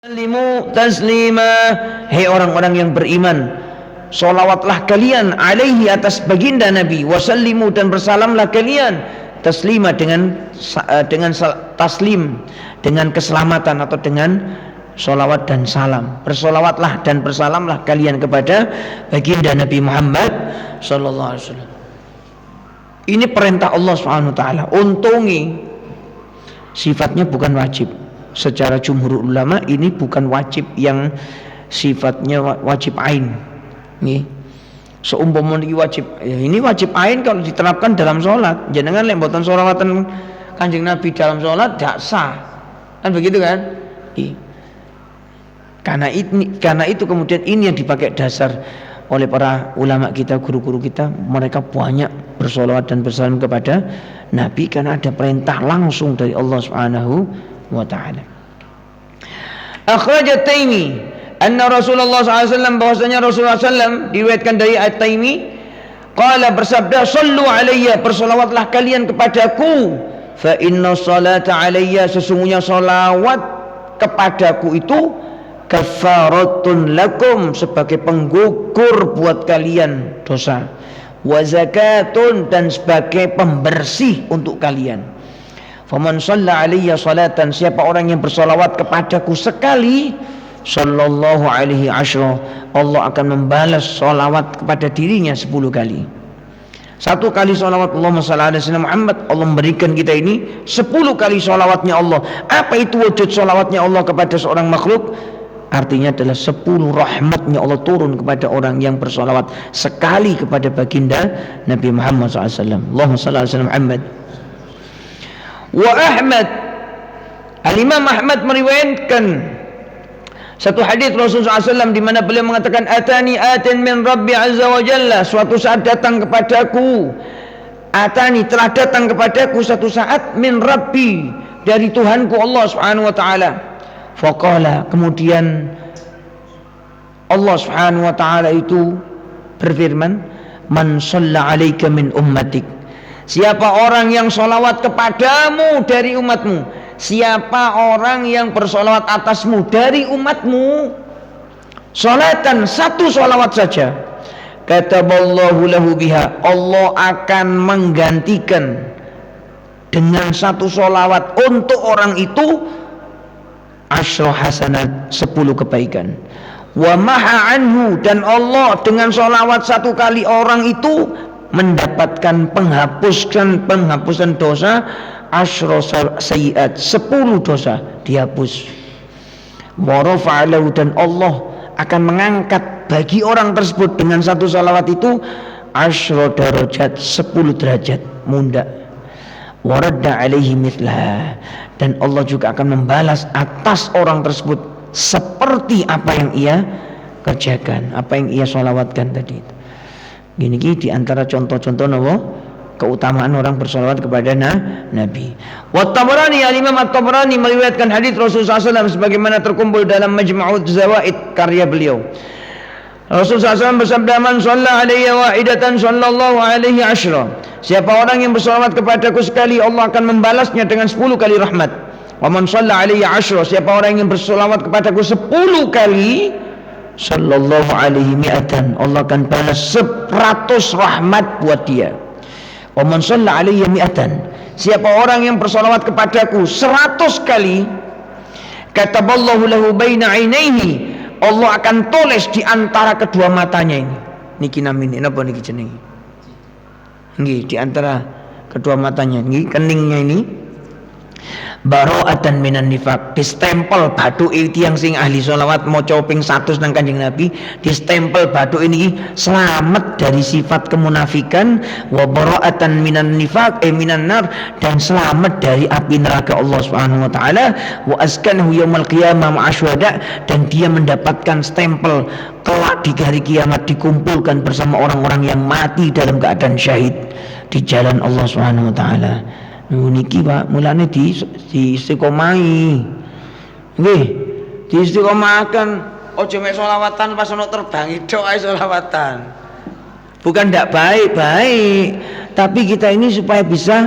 Sallimu taslima. Hei orang-orang yang beriman, solawatlah kalian alaihi atas baginda Nabi, wasallimu dan bersalamlah kalian taslima dengan taslim, dengan keselamatan atau dengan solawat dan salam. Bersolawatlah dan bersalamlah kalian kepada baginda Nabi Muhammad sallallahu alaihi wasallam. Ini perintah Allah Subhanahu wa taala. Untungi sifatnya bukan wajib. Secara jumhur ulama ini bukan wajib yang sifatnya wajib ain. Nih, seumpama ini wajib, ya ini wajib ain kalau diterapkan dalam sholat. Jangan lembotan sholawatan Kanjeng Nabi dalam sholat tidak sah, kan begitu kan? Karena itu kemudian ini yang dipakai dasar oleh para ulama kita, guru-guru kita. Mereka banyak bersolawat dan bersalam kepada Nabi karena ada perintah langsung dari Allah Subhanahu wa ta'ala. Akhraj At-Taimi anna Rasulullah SAW, bahwasanya Rasulullah SAW diriwayatkan dari At-Taimi, qala bersabda, sallu alayya, bersolawatlah kalian kepadaku, fa inna salata alayya, sesungguhnya solawat kepadaku itu kafaratun lakum, sebagai penggugur buat kalian dosa, wa zakatun, dan sebagai pembersih untuk kalian. Faman shalla alayya salatan, siapa orang yang bersolawat kepadaku sekali, sallallahu alaihi asyra, Allah akan membalas solawat kepada dirinya 10 kali. Satu kali solawat Allahumma shalli ala sayyidina Muhammad, Allah memberikan kita ini 10 kali solawatnya Allah. Apa itu wujud solawatnya Allah kepada seorang makhluk? Artinya adalah 10 rahmatnya Allah turun kepada orang yang bersolawat sekali kepada baginda Nabi Muhammad SAW. Allahumma shalli ala sayyidina Muhammad. Wa Ahmad, Al-Imam Ahmad meriwayatkan satu hadis Rasulullah SAW di mana beliau mengatakan, atani atin min Rabbi azza wa jalla, suatu saat datang kepadaku, atani telah datang kepadaku satu saat, min Rabbi, dari Tuhanku Allah Subhanahu wa taala. Faqala, kemudian Allah Subhanahu wa taala itu berfirman, man shalla alaika min ummatik, siapa orang yang solawat kepadamu dari umatmu, siapa orang yang bersolawat atasmu dari umatmu, solatan, satu solawat saja, kataballahu lahu biha, Allah akan menggantikan dengan satu solawat untuk orang itu asyra hasanat, 10 kebaikan. Wa maha anhu, dan Allah dengan solawat satu kali orang itu mendapatkan penghapusan dosa asyra sayiat, 10 dosa dihapus. Wa rafa'alahu, dan Allah akan mengangkat bagi orang tersebut dengan satu salawat itu asyra darajat, 10 derajat munda. Wa radda alaihi mithlah, dan Allah juga akan membalas atas orang tersebut seperti apa yang ia kerjakan, apa yang ia salawatkan tadi itu. Gini di antara contoh-contoh keutamaan orang bersolawat kepada Nabi. Wa Tabarani, Al-Imam At-Tabarani meriwayatkan hadis Rasulullah SAW sebagaimana terkumpul dalam Majma'ud Zawaid karya beliau. Rasulullah SAW bersabda, man shalla alayya wahidatan sallallahu alaihi asyra, siapa orang yang bersolawat kepadaku sekali, Allah akan membalasnya dengan 10 kali rahmat. Wa man shalla alayya asyra, siapa orang yang bersolawat kepadaku 10 kali, sallallahu alaihi mi'atan, Allah akan balas 100 rahmat buat dia. Wa man shalla alayya mi'atan, siapa orang yang bersolawat kepadaku 100 kali, kataballahu lahu baina ainaihi, Allah akan tulis di antara kedua matanya ini. Niki namine napa niki jenenge? Nggih, di antara kedua matanya nggih, keningnya ini, bara'atan minan nifaq, distempel batu tiang sing ahli sholawat maca ping 100 nang Kanjeng Nabi, distempel batu ini selamat dari sifat kemunafikan, wa bara'atan minan nifaq minan nar, dan selamat dari api neraka Allah Subhanahu wa taala, wa askanahu yaumal qiyamah ma'asyhada, dan dia mendapatkan stempel kelak di hari kiamat dikumpulkan bersama orang-orang yang mati dalam keadaan syahid di jalan Allah Subhanahu wa taala. Niki Pak, mulane di istiqomai. Nggih, di istiqomahaken, aja mek selawatan pas ono terbangi tok ae selawatan. Bukan ndak baik, tapi kita ini supaya bisa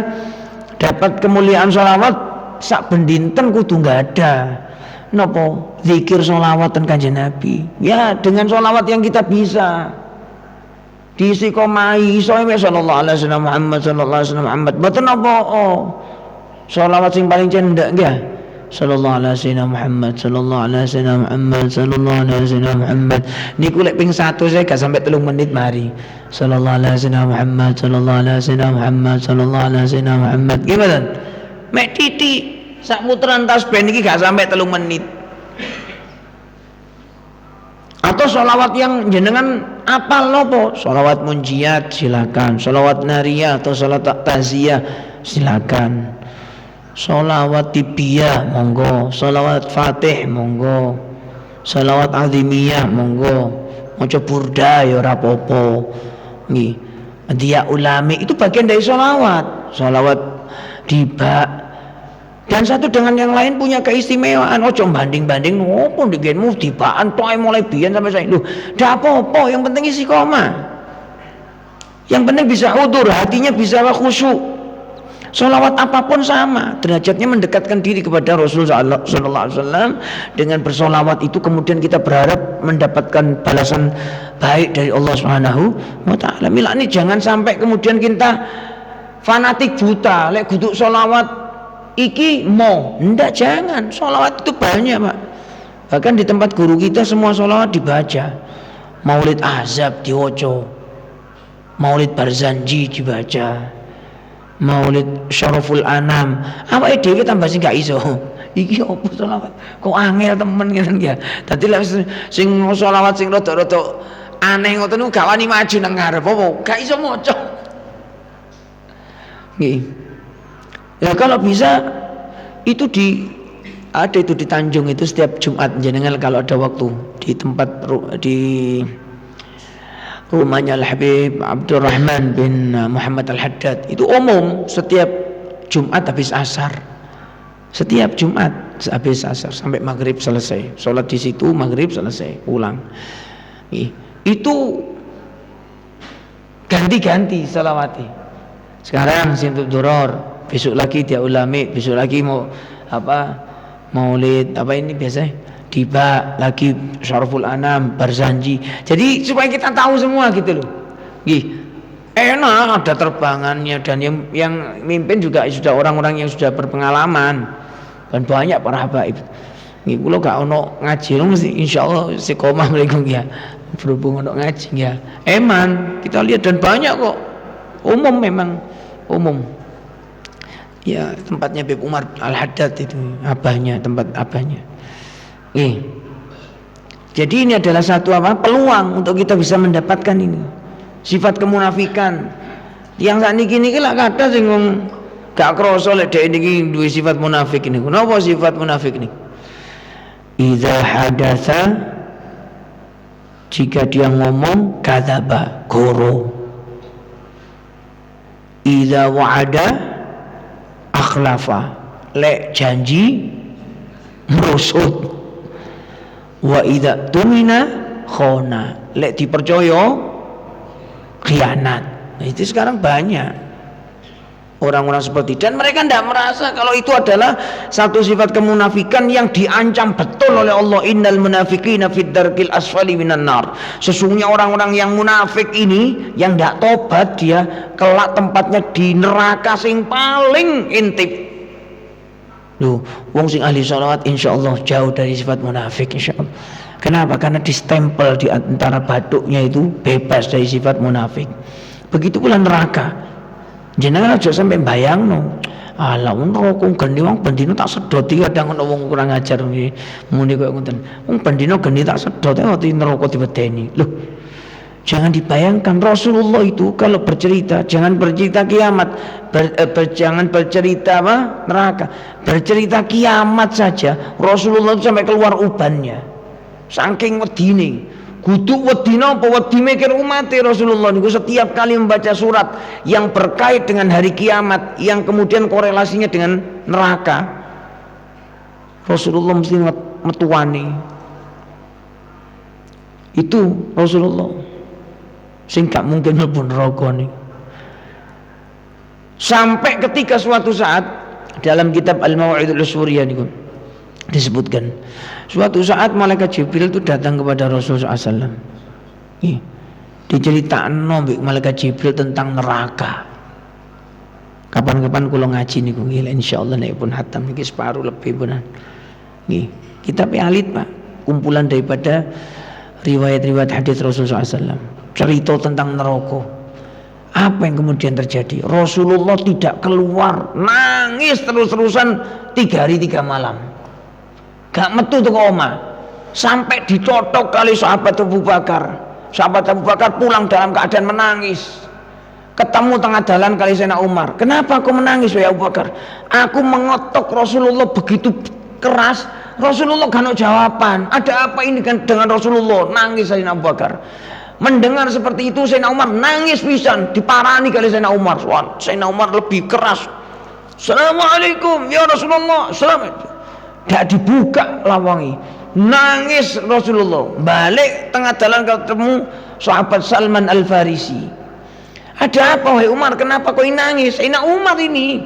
dapat kemuliaan selawat sak bendinten kudu enggak ada. nopo zikir sholawat dan kanjeng Nabi. Ya dengan sholawat yang kita bisa diistiqomai isoe sallallahu alaihi wasallam Muhammad sallallahu alaihi wasallam Muhammad. Mboten napa sholawat sing paling cendek nggih. Sallallahu alaihi wasallam Muhammad sallallahu alaihi wasallam Muhammad sallallahu alaihi wasallam Muhammad. Niku lek ping 1 saya gak sampai 3 menit mari. Sallallahu alaihi wasallam Muhammad sallallahu alaihi wasallam Muhammad sallallahu alaihi wasallam Muhammad. Gimana? Mek titik sak puteran tasbih niki gak sampai 3 menit. Atau sholawat yang jenengan apal nopo? Sholawat munjiat silakan, sholawat nariyah atau sholawat taziyah silakan. Sholawat tibiyah monggo, sholawat fatih monggo, sholawat azimiyah monggo, maca burda ya ora apa-apa. Nggih. Dia ulami itu bagian dari sholawat. Sholawat tiba dan satu dengan yang lain punya keistimewaan. Ojo banding-banding ngopo ndegenmu tibaan tok mulai biyen sampai saya. Lho, ndak apa-apa, yang penting istiqomah. Yang penting bisa hudur, hatinya bisa khusyuk. Sholawat apapun sama, derajatnya mendekatkan diri kepada Rasulullah sallallahu alaihi wasallam. Dengan bersolawat itu kemudian kita berharap mendapatkan balasan baik dari Allah Subhanahu wa taala. Milane jangan sampai kemudian kita fanatik buta, lek kudu sholawat iki ndak, jangan. Sholawat itu banyak, Pak. Bahkan di tempat guru kita semua sholawat dibaca. Maulid Azab diwoco, Maulid Barzanji dibaca, Maulid Syaraful Anam. Awake dhewe tambah sing gak iso. Iki opo sholawat? Kok angel temen ngene ya. Dadi lek sing sholawat sing rada-rada aneh ngoten niku gak wani maju nang ngarep apa, gak iso maca. Nggih. Ya kalau bisa itu ada itu di Tanjung itu setiap Jumat jenengan kalau ada waktu di tempat di rumahnya Al-Habib Abdurrahman bin Muhammad Al-Haddad itu umum setiap Jumat habis asar. Setiap Jumat habis asar sampai maghrib selesai. Sholat di situ, maghrib selesai, pulang. Itu ganti-ganti salawati. Sekarang Sintu Duror, besok lagi dia ulami, besok lagi mau maulid ini biasanya tiba lagi Syaraful Anam, Barzanji. Jadi supaya kita tahu semua gitu loh. Enak ada terbangannya dan yang mimpin juga sudah orang-orang yang sudah berpengalaman dan banyak para habaib. Nggih kula gak ono ngaji mesti insyaallah istiqomah mriku ya. Berhubung ono ngaji ya. Eman kita lihat dan banyak kok. Umum memang umum. Ya tempatnya Habib Umar Al-Haddad itu abahnya, tempat abahnya. Jadi ini adalah satu peluang untuk kita bisa mendapatkan ini sifat kemunafikan. Yang saat ini lah kata sing gak krasa lek dhek niki duwe sifat munafik ini. Kenapa sifat munafik ini? Idza hadatsa, jika dia ngomong kadzaba, goro. Idza wa'ada akhlafa, lek janji merusut. Wa idza tumina khona, lek dipercaya khianat. Nah, itu sekarang banyak orang-orang seperti dan mereka tidak merasa kalau itu adalah satu sifat kemunafikan yang diancam betul oleh Allah. Innal munafiqina fid darkil asfali minan nar. Sesungguhnya orang-orang yang munafik ini yang tidak tobat dia kelak tempatnya di neraka sing paling intip. Loh, wong sing ahli sholawat insyaallah jauh dari sifat munafik insyaallah. Kenapa? Karena distempel di antara batuknya itu bebas dari sifat munafik. Begitu pula neraka. Jenengan aja sampai bayangno. Alah wong neraka geni wong bendino tak sedot iki kadang ono wong kurang ajar muni koyo ngoten. Wong bendino geni tak sedot ati neraka diwedeni. Loh, jangan dibayangkan Rasulullah itu kalau bercerita jangan bercerita kiamat, jangan bercerita neraka, bercerita kiamat saja Rasulullah itu sampai keluar ubannya saking wedine. Kudu wedina apa wedi mikir umate Rasulullah niku setiap kali membaca surat yang berkait dengan hari kiamat yang kemudian korelasinya dengan neraka Rasulullah mesti metuani. Itu Rasulullah sing gak mungkin mlebu neraka niku. Sampai ketika suatu saat dalam kitab Al-Mawa'idul Usuriyah niku disebutkan suatu saat malaikat Jibril itu datang kepada Rasulullah SAW. Diceritakan malaikat Jibril tentang neraka. Kapan-kapan kula ngaji niku nggih insyaallah nek pun hatam niki separuh lebih benar. Nggih, kitab alit Pak, kumpulan daripada riwayat-riwayat hadis Rasulullah SAW. Cerita tentang neraka. Apa yang kemudian terjadi? Rasulullah tidak keluar, nangis terus-terusan 3 hari 3 malam. Gak metu tuh ke omah. Sampai ditotok kali sahabat Abu Bakar. Sahabat Abu Bakar pulang dalam keadaan menangis. Ketemu tengah jalan kali Sayyidina Umar. Kenapa aku menangis ya Abu Bakar? Aku mengotok Rasulullah begitu keras. Rasulullah gak ada jawaban. Ada apa ini kan dengan Rasulullah? Nangis Sayyidina Abu Bakar. Mendengar seperti itu Sayyidina Umar nangis pisan. Diparani kali Sayyidina Umar. Sayyidina Umar lebih keras. Assalamualaikum ya Rasulullah. Assalamualaikum. Tidak dibuka lawangi. Nangis Rasulullah. Balik tengah jalan ketemu sahabat Salman Al-Farisi. Ada apa wahai Umar? Kenapa kau nangis? Sayyidina Umar ini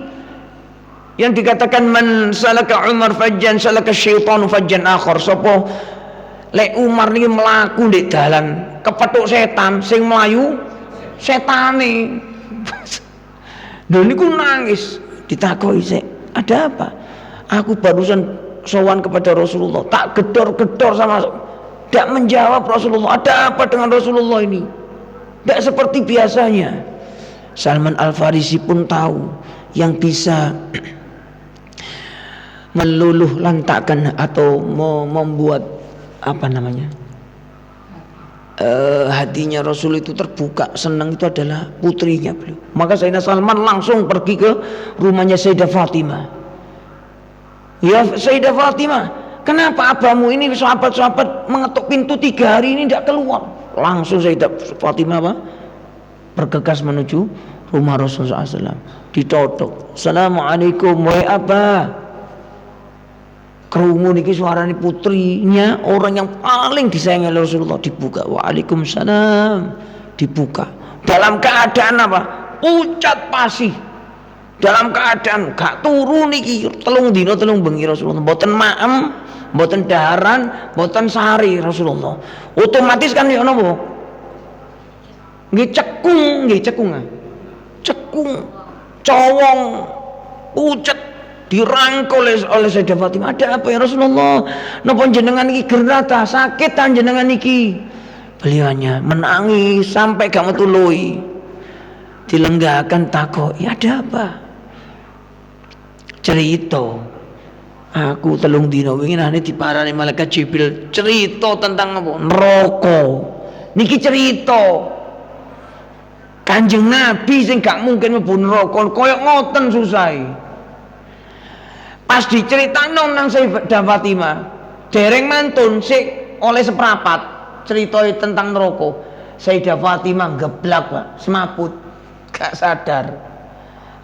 yang dikatakan man salaka Umar fajjan salaka syaitanu fajjan akhar. Sopo lek Umar ini melaku di dalan kepethuk setan sing melayu setane. Lho niku nangis. Ditakoki sik, ada apa? Aku barusan sowan kepada Rasulullah, tak gedor-gedor sama, tidak menjawab Rasulullah. Ada apa dengan Rasulullah ini? Tidak seperti biasanya. Salman Al-Farisi pun tahu yang bisa meluluh lantakkan atau membuat apa namanya hatinya Rasul itu terbuka senang itu adalah putrinya beliau. Maka Sayyidina Salman langsung pergi ke rumahnya Sayyidah Fatimah. Ya Sayyidah Fatimah, kenapa abamu ini sahabat-sahabat mengetuk pintu 3 hari ini tidak keluar? Langsung Sayyidah Fatimah apa? Bergegas menuju rumah Rasulullah SAW. Ditotok. Assalamualaikum wahai Abah. Kerungu niki suaranya putrinya orang yang paling disayangi oleh Rasulullah. Dibuka. Waalaikumsalam. Dibuka. Dalam keadaan apa? Pucat pasih. Dalam keadaan gak turu niki telung dino telung bengi Rasulullah. Mboten maem, mboten daharan, mboten sehari Rasulullah. Otomatis kan ya napa? Nggih cekung, nggih cekung. Cekung, cowong, pucat dirangkul oleh Sayyidah Fatimah. Ada apa ya Rasulullah? Napa jenengan iki gerata, sakit tan jenengan iki? Beliaunya menangis sampai gak metu lui. Dilenggakan takoki, ada apa? Cerita. Aku telung dino wingi nane diparani malaikat Jibril cerita tentang apa? Neraka. Niki cerita. Kanjeng Nabi sing gak mungkin mlebu neraka koyo ngoten susah. Pas diceritakno nang Sayyidah Fatimah, dereng mantun sik oleh seprapat cerita tentang neraka. Sayyidah Fatimah geblak, Pak, semaput, gak sadar.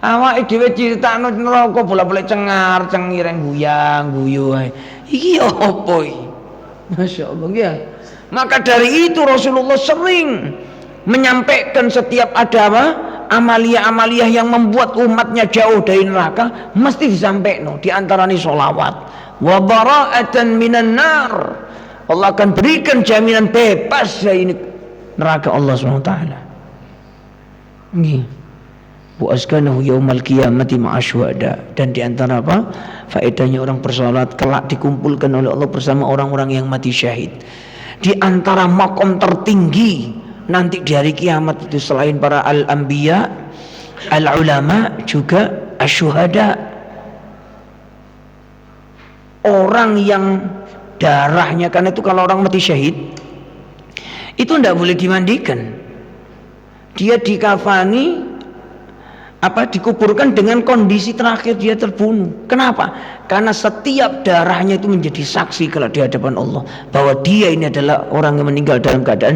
Awake dhewe critakno neraka bola-balik cengar, cengireng guyang, guyu ae. Iki opo iki? Masyaallah ya. Maka dari itu Rasulullah sering menyampaikan setiap ada apa? Amalia-amalia yang membuat umatnya jauh dari neraka mesti disampaikan. Di antaranya sholawat. Wa bara'atan minan nar. Allah akan berikan jaminan bebas dari neraka Allah SWT. Ini. Wa askanahu yaumal qiyamati ma'asyuhada. Dan di antara apa? Faedahnya orang bersalat kelak dikumpulkan oleh Allah bersama orang-orang yang mati syahid. Di antara makom tertinggi nanti di hari kiamat itu selain para al-anbiya, al-ulama, juga asyuhada. Orang yang darahnya, karena itu kalau orang mati syahid itu tidak boleh dimandikan. Dia dikafani dikuburkan dengan kondisi terakhir dia terbunuh. Kenapa? Karena setiap darahnya itu menjadi saksi kalau di hadapan Allah bahwa dia ini adalah orang yang meninggal dalam keadaan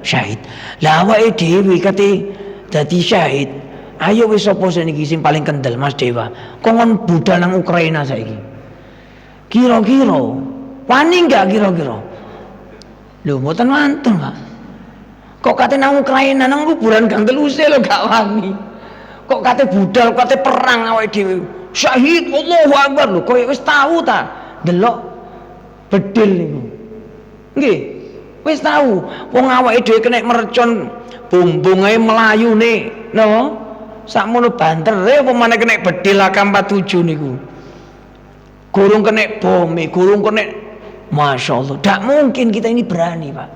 syahid. Lah awake dhewe kate dadi syahid. Ayo wis sapa seniki sing paling kendel Mas Dewa? Kongon budal nang Ukraina saiki. Kira-kira wani enggak kira-kira? Lho mboten wantun, Pak. Kok kate nang Ukraina nang kuburan Gang Teluse lho gak wani. Kok kate budal, kate perang awake dhewe. Syahid, Allahu Akbar lho, kowe wis tahu ta? delok bedil niku. Nggih. Wis tahu wong awake dhewe kena mercon bumbung ae melayune napa sakmono bantere apa maneh kena bedil AK-47 niku gurung kena bom gurung kena Masya Allah. Tidak mungkin kita ini berani Pak.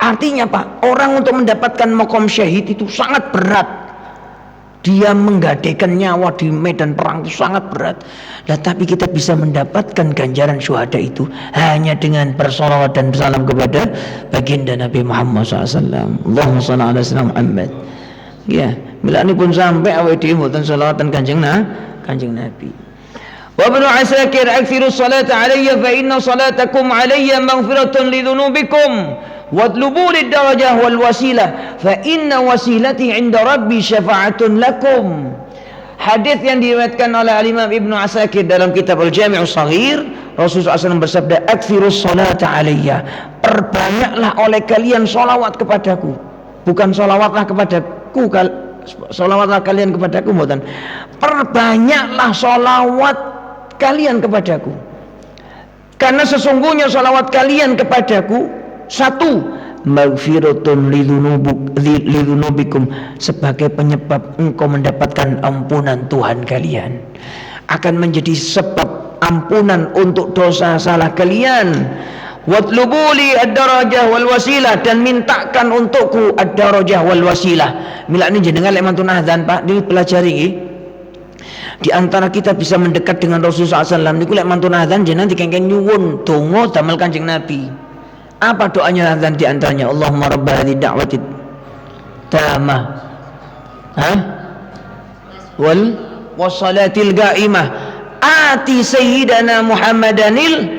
Artinya Pak, orang untuk mendapatkan makom syahid itu sangat berat. Dia menggadaikan nyawa di medan perang itu sangat berat. Nah, tapi kita bisa mendapatkan ganjaran syuhada itu hanya dengan bersolawat dan bersalam kepada baginda Nabi Muhammad SAW. Allahumma shalli ala sayyidina Muhammad. Ya, bila ini pun sampai awal dimutan salawatan kanjeng Nabi. Wa ibnu Asakir akthiru salata alayya fa inna salatakum alayya maghfiratun li dhunubikum. Wadlubu lid-darajah wal wasilah fa inna wasilati 'inda rabbi syafa'atun lakum. Hadis yang diriwayatkan oleh Imam Ibnu Asakir dalam kitab Al-Jami' Shaghir, Rasulullah SAW bersabda, "Aktsirus salata alayya." Perbanyaklah oleh kalian salawat kepadaku. Bukan salawatlah kepadaku, salawatlah kalian kepadaku, mboten. Perbanyaklah salawat kalian kepadaku. Karena sesungguhnya salawat kalian kepadaku satu, maghfiratun lidzunubikum, sebagai penyebab engkau mendapatkan ampunan Tuhan kalian, akan menjadi sebab ampunan untuk dosa salah kalian. Watlubu li ad-darajah wal wasilah, dan mintakan untukku ad-darajah wal wasilah. Mila ini jenengan lek mantun azan Pak, dipelajari. Di antara kita bisa mendekat dengan Rasulullah SAW niku lek mantun azan jenengan dikengken nyuwun donga damel Kanjeng Nabi. Apa doanya azan di antaranya? Allahumma rabb hadhihi da'wati tamah wal wassalatil qa'imah ati sayyidana Muhammadanil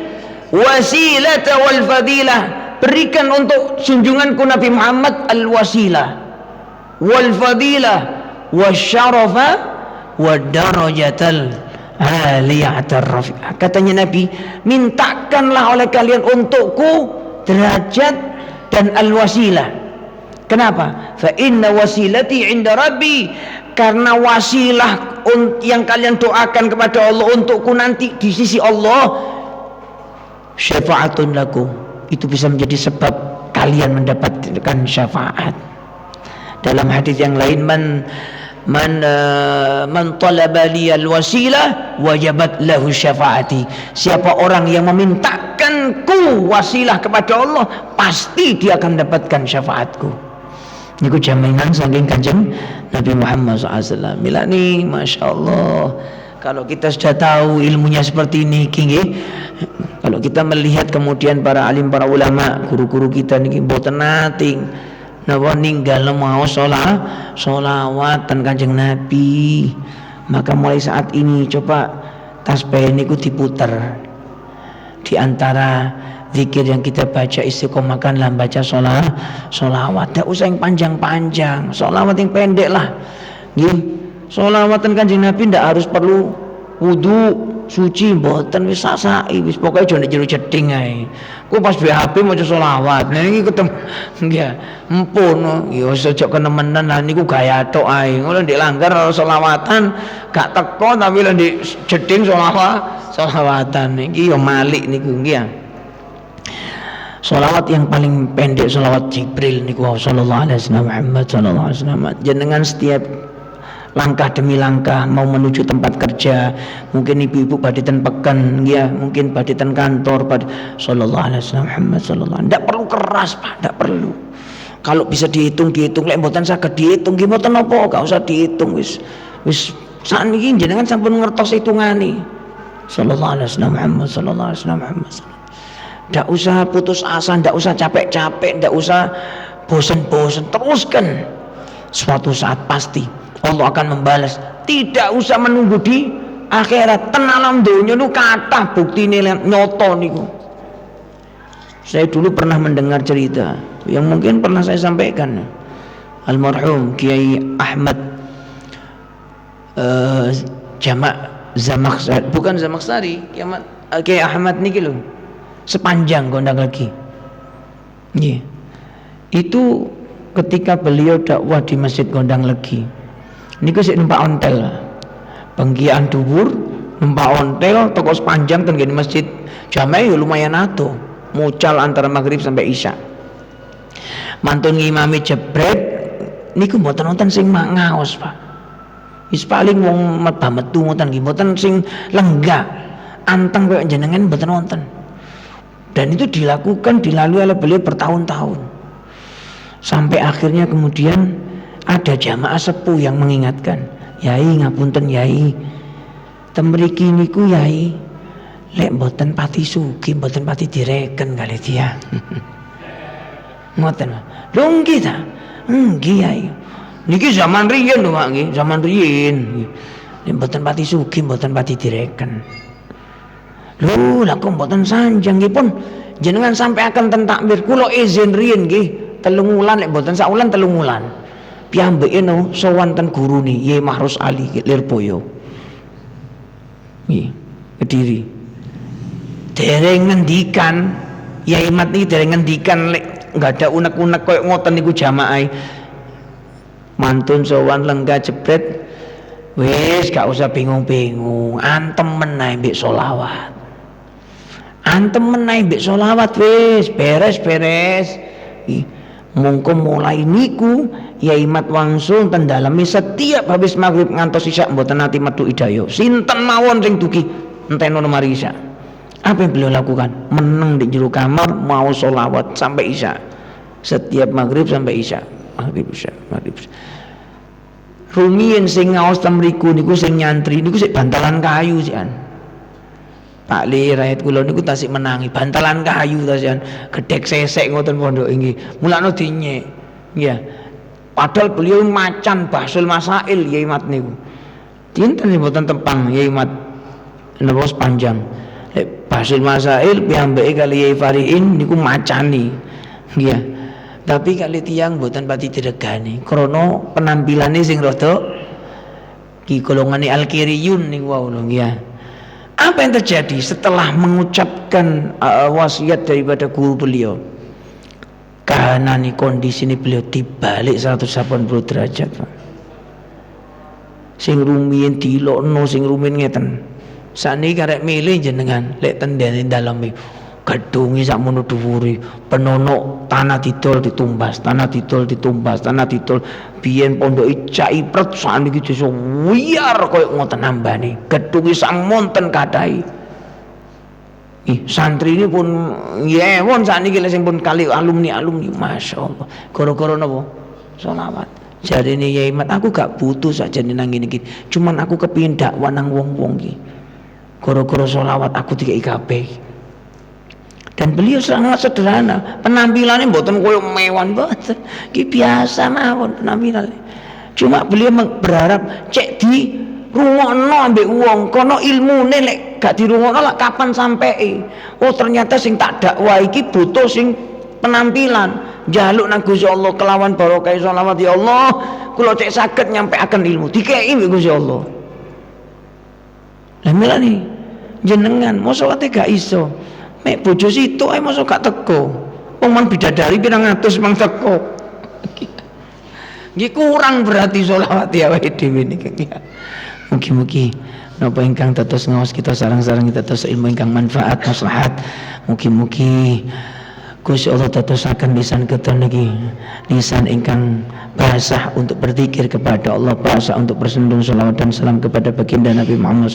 wasilata wal fadilah. Berikan untuk junjunganku Nabi Muhammad al wasilah wal fadilah wasyarafa wad darajatal aliyatar rafi'ah. Katanya Nabi, mintakanlah oleh kalian untukku derajat dan al-wasilah. Kenapa? Fa inna wasilati 'inda rabbi, karena wasilah yang kalian doakan kepada Allah untukku nanti di sisi Allah syafa'atun lakum, itu bisa menjadi sebab kalian mendapatkan syafaat. Dalam hadis yang lain, man talaba liyal wasilah wajabat lahu syafaati. Siapa orang yang memintakanku wasilah kepada Allah, pasti dia akan mendapatkan syafaatku. Niku jaminan saking Kanjeng Nabi Muhammad SAW. Mila ni Masya Allah, kalau kita sudah tahu ilmunya seperti ini, kalau kita melihat kemudian para alim, para ulama, guru-guru kita niki mboten nating napa ninggal mau sholawat dan Kanjeng Nabi. Maka mulai saat ini coba tasbih niku diputer. Di antara zikir yang kita baca istiqomahkanlah baca sholawat. Tidak usah yang panjang-panjang, sholawat yang pendek lah. Sholawat dan Kanjeng Nabi tidak harus perlu wudu suci, mboten wis sak-saki wis pokoke aja nek jero jeding ae. Ku pas BHP maca selawat. Nah iki ketemu nggih empun ya wis aja kenemenan lah niku gaya tok ae. Ngono ndek langgar selawatan gak teko tapi lek ndek jeding selawatan iki ya malik niku nggih. Salawat yang paling pendek salawat Jibril niku sallallahu alaihi wasallam Muhammad sallallahu alaihi wasallam. Jenengan setiap langkah demi langkah mau menuju tempat kerja, mungkin ibu-ibu badhe ten peken ya, mungkin badhe ten kantor, sallallahu alaihi wasallam Muhammad sallallahu. Ndak perlu keras Pak, ndak perlu. Kalau bisa dihitung lek mboten saged dihitung nggih mboten napa, gak usah dihitung wis sakniki jenengan sampun ngertos hitungane. Sallallahu alaihi wasallam Muhammad sallallahu alaihi wasallam Muhammad. Ndak usah putus asa, ndak usah capek-capek, ndak usah bosen-bosen, teruskan. Suatu saat pasti Allah akan membalas. Tidak usah menunggu di akhirat. Ten alam donya niku kathah buktine nyoto niku. Saya dulu pernah mendengar cerita yang mungkin pernah saya sampaikan. Almarhum Kiai Ahmad Zamakhsyari, bukan Zamakhsyari, Kiai Ahmad niki lho. Sepanjang Gondang Legi. Nggih. Itu ketika beliau dakwah di Masjid Gondang Legi. Niku sik numpak ontel. Penggiaan dhuwur numpak ontel toko sepanjang ten gini masjid jamaah ya lumayan ato mucal antara maghrib sampai isya. Mantun ngimami jebret niku mboten wonten sing ngaos Pak. Wis paling wong metu ngoten nggih mboten sing lenggah anteng kaya jenengan mboten wonten. Dan itu dilalui oleh beliau bertahun-tahun. Sampai akhirnya kemudian ada jamaah sepuh yang mengingatkan, "Yai ngapunten Yai, temriki niku Yai lek mboten pati sugih mboten pati direken kali dia." Ngoten. Lho nggih ta? Nggih Yai. Niki zaman riyen lho Pak nggih, zaman riyen. Lek mboten pati sugih mboten pati direken. Lho lha kok mboten sanjang nggih pun jenengan sampai akan ten takmir kula izin riyen nggih 3 wulan lek mboten sak wulan 3 wulan. Piyambake no sowan ten gurune Yai Mahrus Ali Lirboyo. Nggih, Kediri. Dereng ngendikan Yai Mat niki dereng ngendikan lek enggak ada unek-unek koyo ngoten niku jamaah. Mantun sowan lenggah jebret wis gak usah bingung-bingung, antem menae mbek selawat. Antem menae mbek selawat wis beres-beres. Mungko mulai niku Yai Mat wangsul ten daleme setiap habis maghrib ngantos isya mboten nate metu idayo. Sinten mawon sing dugi enteno mari isya. Apa yang beliau lakukan? Meneng di jero kamar mau selawat sampai isya. Setiap maghrib sampai isya. Maghrib isya. Rumiyin sing ngaos ten mriku niku sing nyantri niku sik bantalan kayu sian. Pak Li rakyat kula niku tasik menangi bantalan kayu tasian gedhek sesek ngoten pondok nggih. Mulane dinyek. Nggih. Padahal beliau macan Bahsul Masail Yai Mat niku. Dinten mboten tempang Yai Mat napa panjang. Bahsul Masail piyambake kali Yai Fariin niku macani. Nggih. Tapi kali tiyang mboten pati diregani krana penampilane sing rada ki golongane al-kiriyun niku wau lho nggih. Apa yang terjadi setelah mengucapkan wasiat daripada guru beliau? Karena nih kondisi ini beliau dibalik 180 derajat Pak. Sing rumiyin dilokno sing rumiyin ngeten. Sakniki karek milih jenengan lek tendene daleme gedunge sakmono dhuwure penonok tanah didol ditumbas, tanah didol ditumbas, tanah didol biyen pondoke Caipret sakniki desa wiyar koyo ngoten nambane. Gedunge sang monten kadhahi. Santri ini pun yewon sakniki lek sing pun kali alumni masyaallah. Gara-gara napa? Selawat. Jarine Yai Mat aku gak butuh sakjane nang ngene iki. Cuman aku kepengin dakwah nang wong-wong iki. Gara-gara selawat aku dikai kabeh. Dan beliau sangat sederhana, penampilannya mboten koyo mewah mboten. Ki biasa mawon penampilannya. Cuma beliau berharap cek di rungokno ambek wong, kono ilmune lek gak dirungokno lak kapan sampai. Oh ternyata sing tak dakwah iki butuh sing penampilan. Jaluk nang Gusti Allah kelawan barokah selawat ya Allah, kula cek saged nyampe akan ilmu. Dikei mbek Gusti Allah. Lah milane jenengan mosok ate gak iso. Mek bojo situ ae mosok gak teko. Wong man bidadari pirang atus mang teko. Nggih kurang berarti selawat ya awake dhewe niki. Mugi-mugi napa ingkang dados ngaos kita sareng-sareng kita dados ilmu ingkang manfaat maslahat. Mugi-mugi Gusti Allah dadosaken lisan kita niki lisan ingkang basah untuk berzikir kepada Allah, basah untuk bersendung selawat dan salam kepada baginda Nabi Muhammad